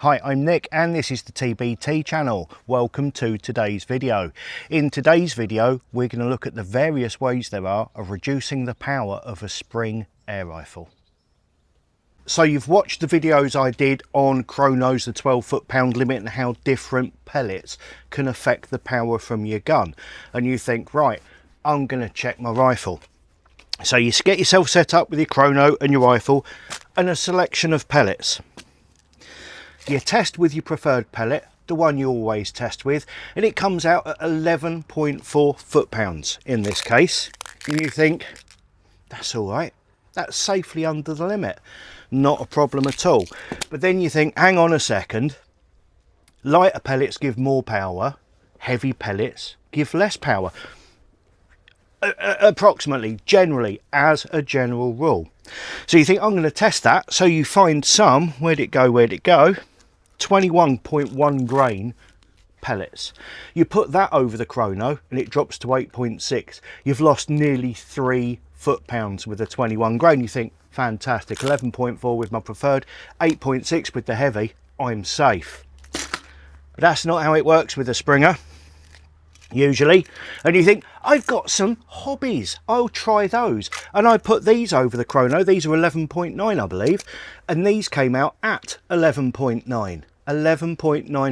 Hi, I'm Nick and this is the TbT channel. Welcome to today's video. In today's video, we're going to look at the various ways there are of reducing the power of a spring air rifle. So you've watched the videos I did on chronos, the 12 foot-pound limit, and how different pellets can affect the power from your gun. And you think, right, I'm going to check my rifle. So you get yourself set up with your chrono and your rifle and a selection of pellets. You test with your preferred pellet, the one you always test with, and it comes out at 11.4 foot-pounds in this case. And you think, that's all right, that's safely under the limit, not a problem at all. But then you think, hang on a second, lighter pellets give more power, heavy pellets give less power. Approximately, generally, as a general rule. So you think, I'm going to test that. So you find some, where'd it go, 21.1 grain pellets. You put that over the chrono and it drops to 8.6. You've lost nearly 3 foot-pounds with a 21 grain. You think, fantastic, 11.4 with my preferred, 8.6 with the heavy, I'm safe. But that's not how it works with a Springer, usually. And you think, I've got some hobbies, I'll try those. And I put these over the chrono. These are 11.9, I believe, and these came out at 11.9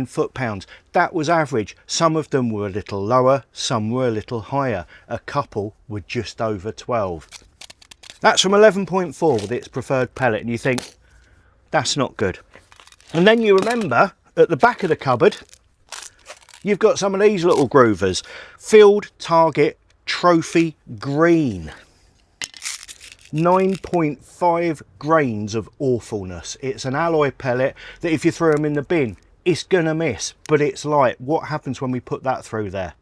foot-pounds. That was average. Some of them were a little lower, some were a little higher. A couple were just over 12. That's from 11.4 with its preferred pellet, and you think, that's not good. And then you remember, at the back of the cupboard, you've got some of these little groovers. Field Target Trophy Green. 9.5 grains of awfulness. It's an alloy pellet that if you throw them in the bin, it's gonna miss, but it's light. What happens when we put that through there?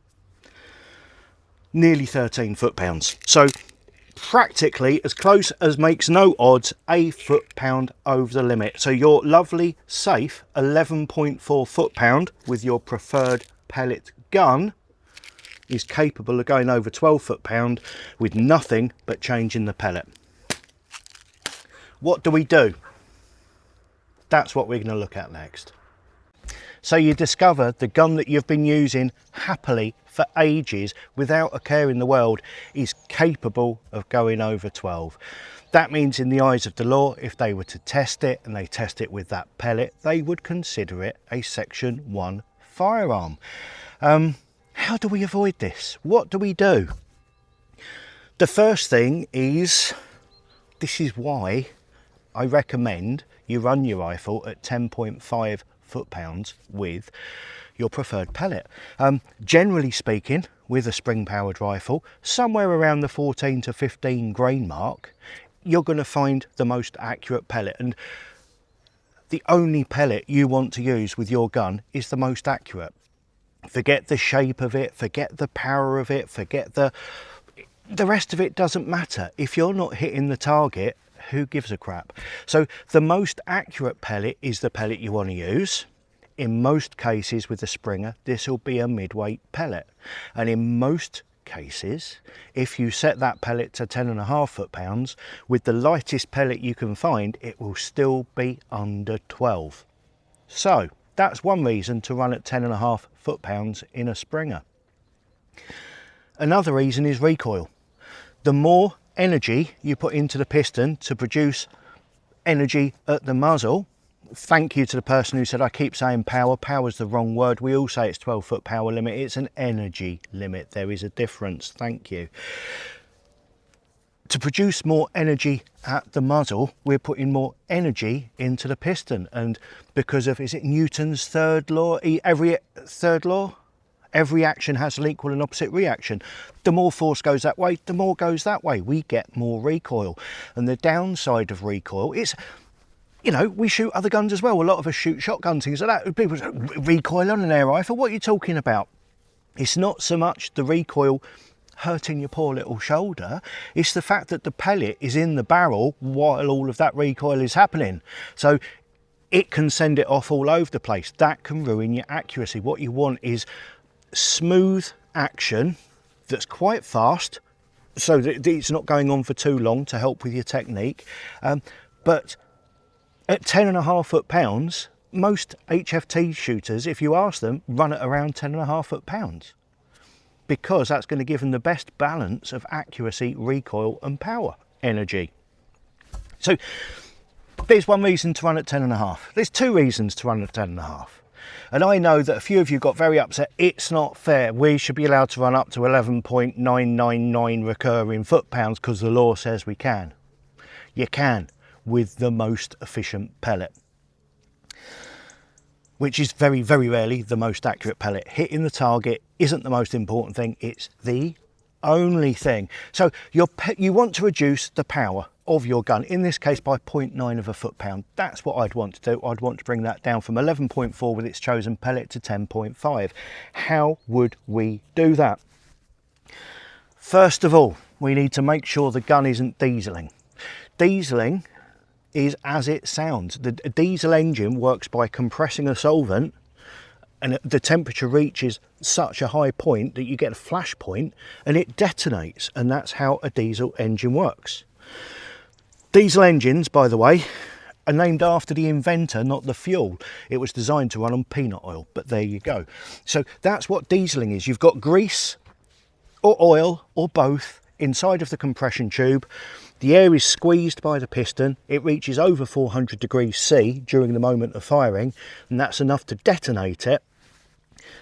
Nearly 13 foot-pounds. So practically as close as makes no odds, a foot-pound over the limit. So your lovely, safe 11.4 foot-pound with your preferred pellet gun is capable of going over 12 foot-pound with nothing but changing the pellet. What do we do? That's what we're going to look at next. So you discover the gun that you've been using happily for ages without a care in the world is capable of going over 12. That means in the eyes of the law, if they were to test it and they test it with that pellet, they would consider it a Section 1 firearm. How do we avoid this? What do we do? The first thing is, this is why I recommend you run your rifle at 10.5 foot-pounds with your preferred pellet. Generally speaking, with a spring-powered rifle, somewhere around the 14 to 15 grain mark, you're going to find the most accurate pellet. And the only pellet you want to use with your gun is the most accurate. Forget the shape of it, forget the power of it, forget the rest of it doesn't matter. If you're not hitting the target, who gives a crap? So the most accurate pellet is the pellet you want to use. In most cases with a Springer, this will be a midweight pellet. And in most cases, if you set that pellet to 10.5 foot-pounds, with the lightest pellet you can find, it will still be under 12. So that's one reason to run at 10.5 foot-pounds in a Springer. Another reason is recoil. The more energy you put into the piston to produce energy at the muzzle, thank you to the person who said I keep saying power. Power's the wrong word. We all say it's 12 foot power limit. It's an energy limit. There is a difference. Thank you. To produce more energy at the muzzle, we're putting more energy into the piston. And because of, is it Newton's third law? Every action has an equal and opposite reaction. The more force goes that way, the more goes that way. We get more recoil. And the downside of recoil is, you know, we shoot other guns as well. A lot of us shoot shotguns, things like that. People say, recoil on an air rifle? What are you talking about? It's not so much the recoil hurting your poor little shoulder. It's the fact that the pellet is in the barrel while all of that recoil is happening. So it can send it off all over the place. That can ruin your accuracy. What you want is smooth action that's quite fast, so that it's not going on for too long to help with your technique. But at 10.5 foot-pounds, most HFT shooters, if you ask them, run at around 10.5 foot-pounds, because that's going to give them the best balance of accuracy, recoil and power energy. So there's one reason to run at 10.5. There's two reasons to run at 10.5. And I know that a few of you got very upset. It's not fair. We should be allowed to run up to 11.999 recurring foot-pounds because the law says we can. You can, with the most efficient pellet, which is very, very rarely the most accurate pellet. Hitting the target isn't the most important thing. It's the only thing. So you want to reduce the power of your gun, in this case by 0.9 of a foot-pound. That's what I'd want to do. I'd want to bring that down from 11.4 with its chosen pellet to 10.5. How would we do that? First of all, we need to make sure the gun isn't dieseling. Dieseling is as it sounds. The diesel engine works by compressing a solvent, and the temperature reaches such a high point that you get a flash point and it detonates, and that's how a diesel engine works. Diesel engines, by the way, are named after the inventor, not the fuel. It was designed to run on peanut oil, but there you go. So that's what dieseling is. You've got grease or oil or both inside of the compression tube. The air is squeezed by the piston. It reaches over 400 degrees C during the moment of firing, and that's enough to detonate it.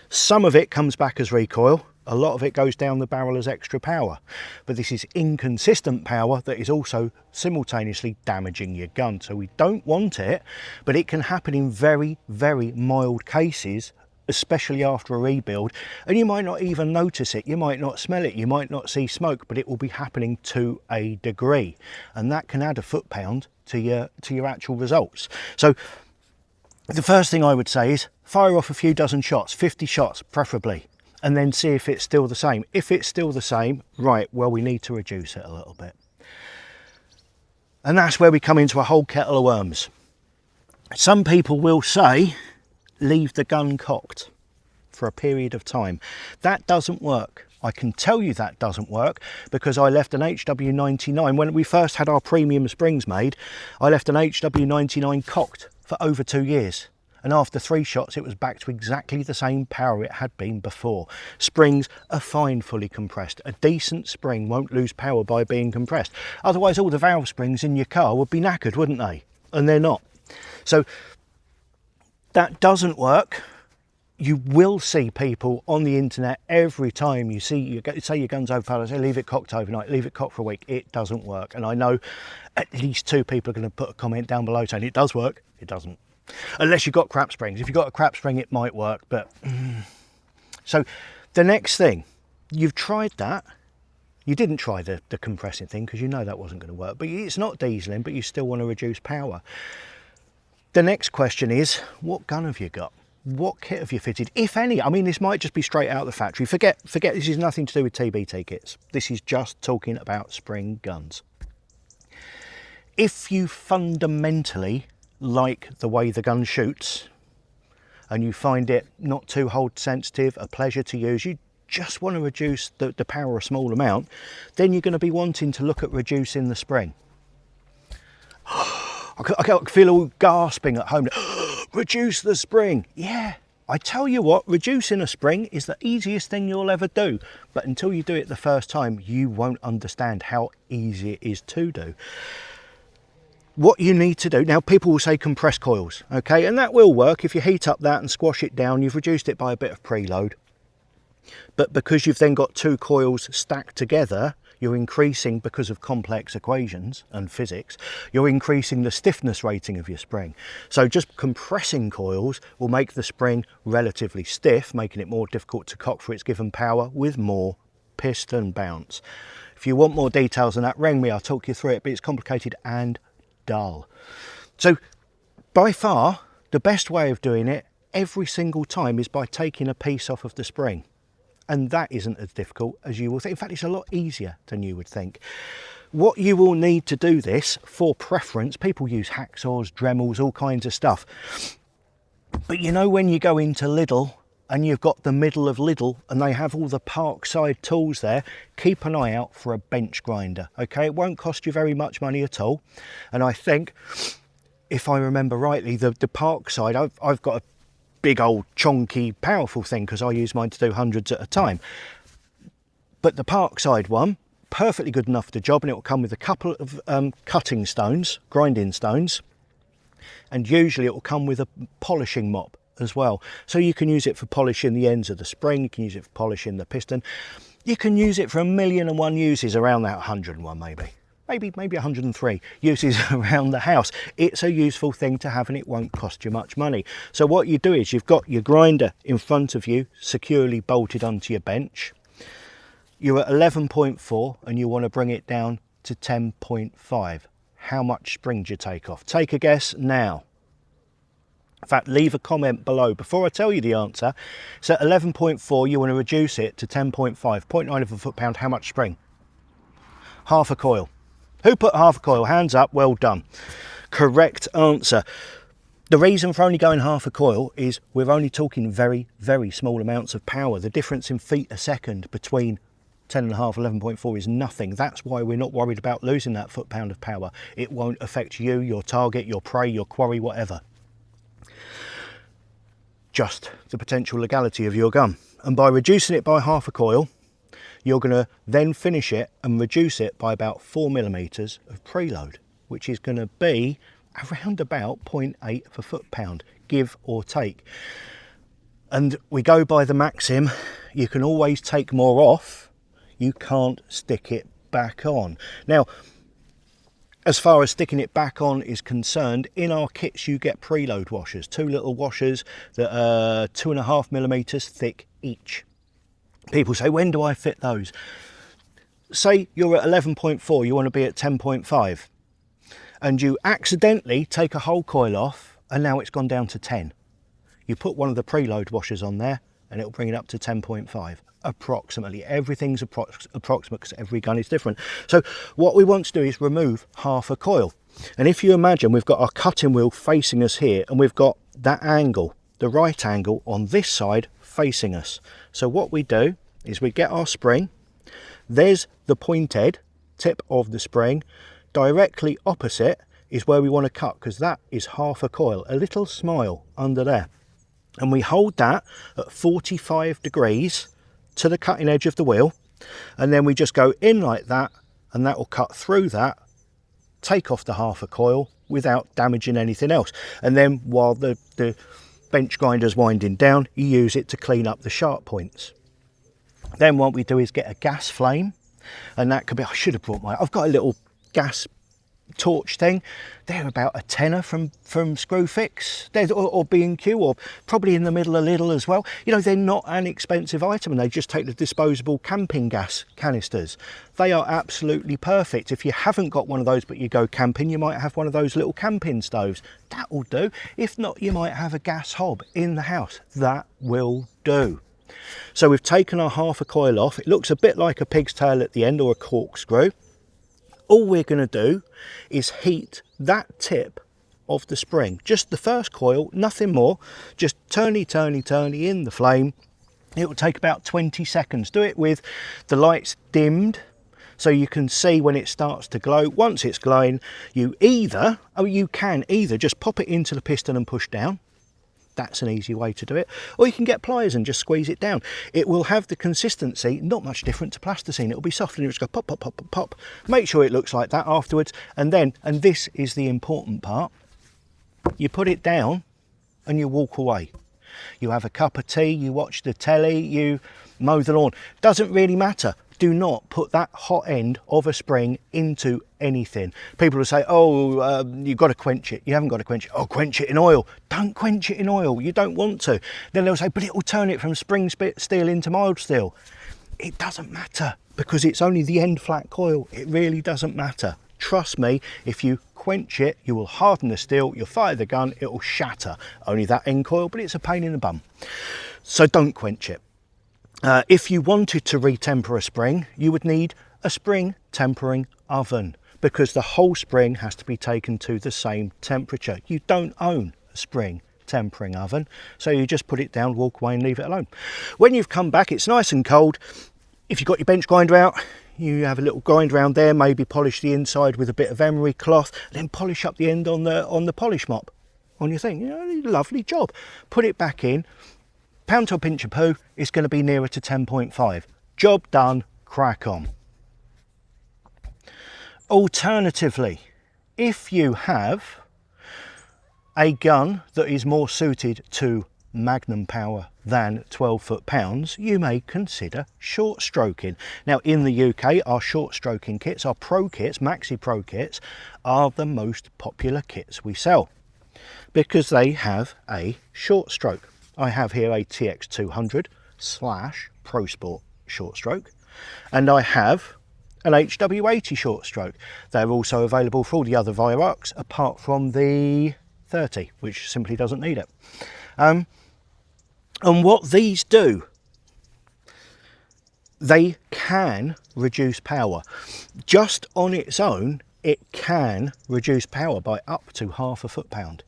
Some of it comes back as recoil. A lot of it goes down the barrel as extra power, but this is inconsistent power that is also simultaneously damaging your gun. So we don't want it, but it can happen in very, very mild cases, especially after a rebuild, and you might not even notice it, you might not smell it, you might not see smoke, but it will be happening to a degree, and that can add a foot-pound to your actual results. So the first thing I would say is fire off a few dozen shots, 50 shots preferably, and then see if it's still the same. If it's still the same, right, well, we need to reduce it a little bit. And that's where we come into a whole kettle of worms. Some people will say, leave the gun cocked for a period of time. That doesn't work. I can tell you that doesn't work because I left an HW99, when we first had our premium springs made, I left an HW99 cocked for over 2 years. And after 3 shots, it was back to exactly the same power it had been before. Springs are fine fully compressed. A decent spring won't lose power by being compressed. Otherwise, all the valve springs in your car would be knackered, wouldn't they? And they're not. So that doesn't work. You will see people on the internet every time you see, say your gun's overpowered, I say leave it cocked overnight, leave it cocked for a week. It doesn't work. And I know at least 2 people are going to put a comment down below saying it does work. It doesn't. Unless you've got crap springs. If you've got a crap spring, it might work, but... So the next thing, you've tried that. You didn't try the compressing thing because you know that wasn't going to work, but it's not dieseling, but you still want to reduce power. The next question is, what gun have you got? What kit have you fitted, if any? I mean, this might just be straight out of the factory. Forget this is nothing to do with TbT kits. This is just talking about spring guns. If you fundamentally like the way the gun shoots and you find it not too hold sensitive, a pleasure to use, you just want to reduce the power a small amount, then you're going to be wanting to look at reducing the spring. I can feel all gasping at home. Reduce the spring. Yeah, I tell you what, reducing a spring is the easiest thing you'll ever do, but until you do it the first time, you won't understand how easy it is to do. What you need to do, now people will say compressed coils, okay, and that will work. If you heat up that and squash it down, you've reduced it by a bit of preload. But because you've then got 2 coils stacked together, you're increasing, because of complex equations and physics, you're increasing the stiffness rating of your spring. So just compressing coils will make the spring relatively stiff, making it more difficult to cock for its given power with more piston bounce. If you want more details on that, ring me, I'll talk you through it, but it's complicated and dull. So by far the best way of doing it every single time is by taking a piece off of the spring, and that isn't as difficult as you will think. In fact, it's a lot easier than you would think. What you will need to do this, for preference, people use hacksaws, Dremels, all kinds of stuff, but you know when you go into Lidl and you've got the middle of Lidl and they have all the Parkside tools there, keep an eye out for a bench grinder, okay? It won't cost you very much money at all. And I think if I remember rightly, the park side, I've got a big old chonky powerful thing because I use mine to do hundreds at a time. But the park side one, perfectly good enough for the job, and it will come with a couple of cutting stones, grinding stones, and usually it will come with a polishing mop as well. So you can use it for polishing the ends of the spring, you can use it for polishing the piston, you can use it for 1,000,001 uses, around that 101 maybe 103 uses around the house. It's a useful thing to have and it won't cost you much money. So what you do is you've got your grinder in front of you, securely bolted onto your bench. You're at 11.4 and you want to bring it down to 10.5. How much spring do you take off? Take a guess now. In fact, leave a comment below before I tell you the answer. So at 11.4, you want to reduce it to 10.5, 0.9 of a foot-pound. How much spring? Half a coil. Who put half a coil? Hands up, well done. Correct answer. The reason for only going half a coil is we're only talking very, very small amounts of power. The difference in feet a second between 10.5, 11.4 is nothing. That's why we're not worried about losing that foot-pound of power. It won't affect you, your target, your prey, your quarry, whatever. Just the potential legality of your gun. And by reducing it by half a coil, you're going to then finish it and reduce it by about 4mm of preload, which is going to be around about 0.8 of a foot-pound, give or take. And we go by the maxim, you can always take more off, you can't stick it back on. Now, as far as sticking it back on is concerned, in our kits you get preload washers, two little washers that are 2.5mm thick each. People say, when do I fit those? Say you're at 11.4, you want to be at 10.5, and you accidentally take a whole coil off and now it's gone down to 10. You put one of the preload washers on there and it'll bring it up to 10.5. Approximately. Everything's approximate because every gun is different. So what we want to do is remove half a coil. And if you imagine we've got our cutting wheel facing us here and we've got that angle, the right angle on this side facing us. So what we do is we get our spring, there's the pointed tip of the spring, directly opposite is where we want to cut because that is half a coil, a little smile under there. And we hold that at 45 degrees to the cutting edge of the wheel, and then we just go in like that and that will cut through that, take off the half a coil without damaging anything else. And then while the bench grinder's winding down, you use it to clean up the sharp points. Then what we do is get a gas flame, and that could be, I should have brought I've got a little gas torch thing. They're about a tenner from Screwfix, or B&Q, or probably in the middle a little as well. You know, they're not an expensive item, and they just take the disposable camping gas canisters. They are absolutely perfect. If you haven't got one of those but you go camping, you might have one of those little camping stoves. That will do. If not, you might have a gas hob in the house. That will do. So we've taken our half a coil off. It looks a bit like a pig's tail at the end, or a corkscrew. All we're going to do is heat that tip of the spring, just the first coil, nothing more, just turny in the flame. It will take about 20 seconds. Do it with the lights dimmed so you can see when it starts to glow. Once it's glowing, you can either just pop it into the piston and push down. That's an easy way to do it. Or you can get pliers and just squeeze it down. It will have the consistency, not much different to plasticine. It'll be soft and you just go pop, pop, pop, pop, pop. Make sure it looks like that afterwards. And then, and this is the important part, you put it down and you walk away. You have a cup of tea, you watch the telly, you mow the lawn. Doesn't really matter. Do not put that hot end of a spring into anything. People will say, oh, you've got to quench it. You haven't got to quench it. Oh, quench it in oil. Don't quench it in oil. You don't want to. Then they'll say, but it will turn it from spring steel into mild steel. It doesn't matter because it's only the end flat coil. It really doesn't matter. Trust me, if you quench it, you will harden the steel, you'll fire the gun, it will shatter. Only that end coil, but it's a pain in the bum. So don't quench it. If you wanted to retemper a spring, you would need a spring tempering oven because the whole spring has to be taken to the same temperature. You don't own a spring tempering oven, so you just put it down, walk away and leave it alone. When you've come back, it's nice and cold. If you've got your bench grinder out, you have a little grind round there, maybe polish the inside with a bit of emery cloth, then polish up the end on the polish mop on your thing. You know, lovely job. Put it back in. Pound to a pinch of poo, it's going to be nearer to 10.5. Job done, crack on. Alternatively, if you have a gun that is more suited to magnum power than 12 foot-pounds, you may consider short stroking. Now in the UK, our short stroking kits, our pro kits, maxi pro kits, are the most popular kits we sell because they have a short stroke. I have here a TX200 / Pro Sport short stroke, and I have an HW80 short stroke. They're also available for all the other Virox apart from the 30, which simply doesn't need it. And what these do, they can reduce power. Just on its own, it can reduce power by up to half a foot-pound.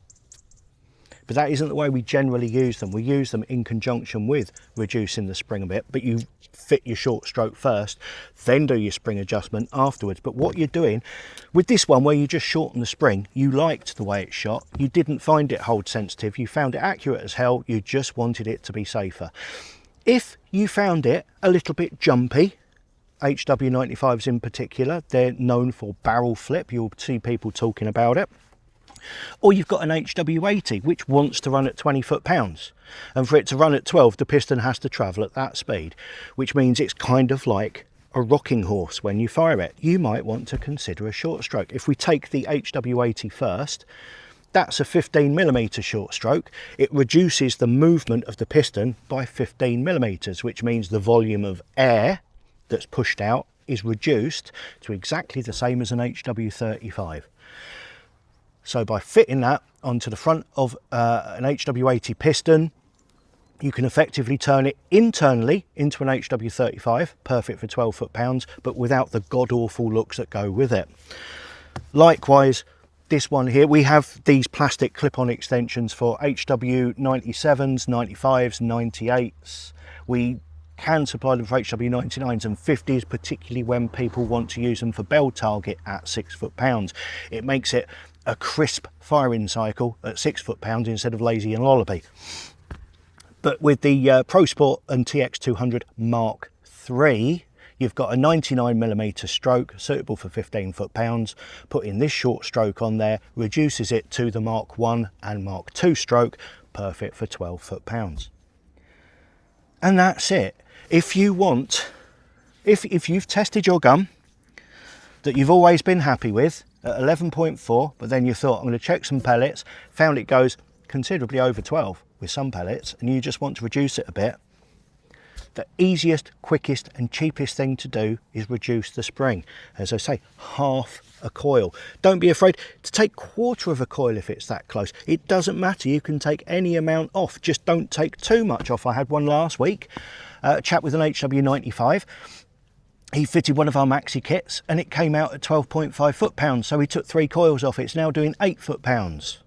But that isn't the way we generally use them. We use them in conjunction with reducing the spring a bit, but you fit your short stroke first, then do your spring adjustment afterwards. But what you're doing with this one, where you just shorten the spring, you liked the way it shot, you didn't find it hold sensitive, you found it accurate as hell, you just wanted it to be safer. If you found it a little bit jumpy, HW95s in particular, they're known for barrel flip, you'll see people talking about it. Or you've got an HW80 which wants to run at 20 foot-pounds, and for it to run at 12 the piston has to travel at that speed, which means it's kind of like a rocking horse when you fire it. You might want to consider a short stroke. If we take the HW80 first, that's a 15mm short stroke. It reduces the movement of the piston by 15mm, which means the volume of air that's pushed out is reduced to exactly the same as an HW35. So by fitting that onto the front of an HW80 piston, you can effectively turn it internally into an HW35, perfect for 12 foot-pounds, but without the god-awful looks that go with it. Likewise, this one here, we have these plastic clip-on extensions for HW97s, 95s, 98s. We can supply them for HW99s and 50s, particularly when people want to use them for bell target at 6 foot-pounds. It makes it a crisp firing cycle at 6 foot-pounds instead of lazy and lollopy. But with the Pro Sport and TX200 Mark III, you've got a 99mm stroke suitable for 15 foot-pounds. Putting this short stroke on there reduces it to the Mark I and Mark II stroke, perfect for 12 foot-pounds. And that's it. If you want, if you've tested your gun that you've always been happy with at 11.4, but then you thought, I'm going to check some pellets, found it goes considerably over 12 with some pellets, and you just want to reduce it a bit, the easiest, quickest and cheapest thing to do is reduce the spring. As I say, half a coil. Don't be afraid to take quarter of a coil if it's that close. It doesn't matter, you can take any amount off, just don't take too much off. I had one last week, a chap with an HW95. He fitted one of our maxi kits and it came out at 12.5 foot-pounds, so he took 3 coils off. It's now doing 8 foot-pounds.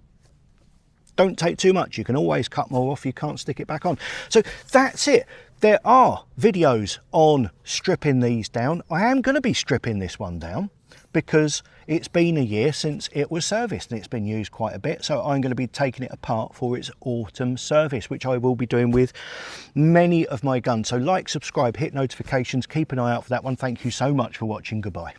Don't take too much, you can always cut more off, you can't stick it back on. So that's it. There are videos on stripping these down. I am going to be stripping this one down because it's been a year since it was serviced and it's been used quite a bit, so I'm going to be taking it apart for its autumn service, which I will be doing with many of my guns. So like, subscribe, hit notifications, keep an eye out for that one. Thank you so much for watching. Goodbye.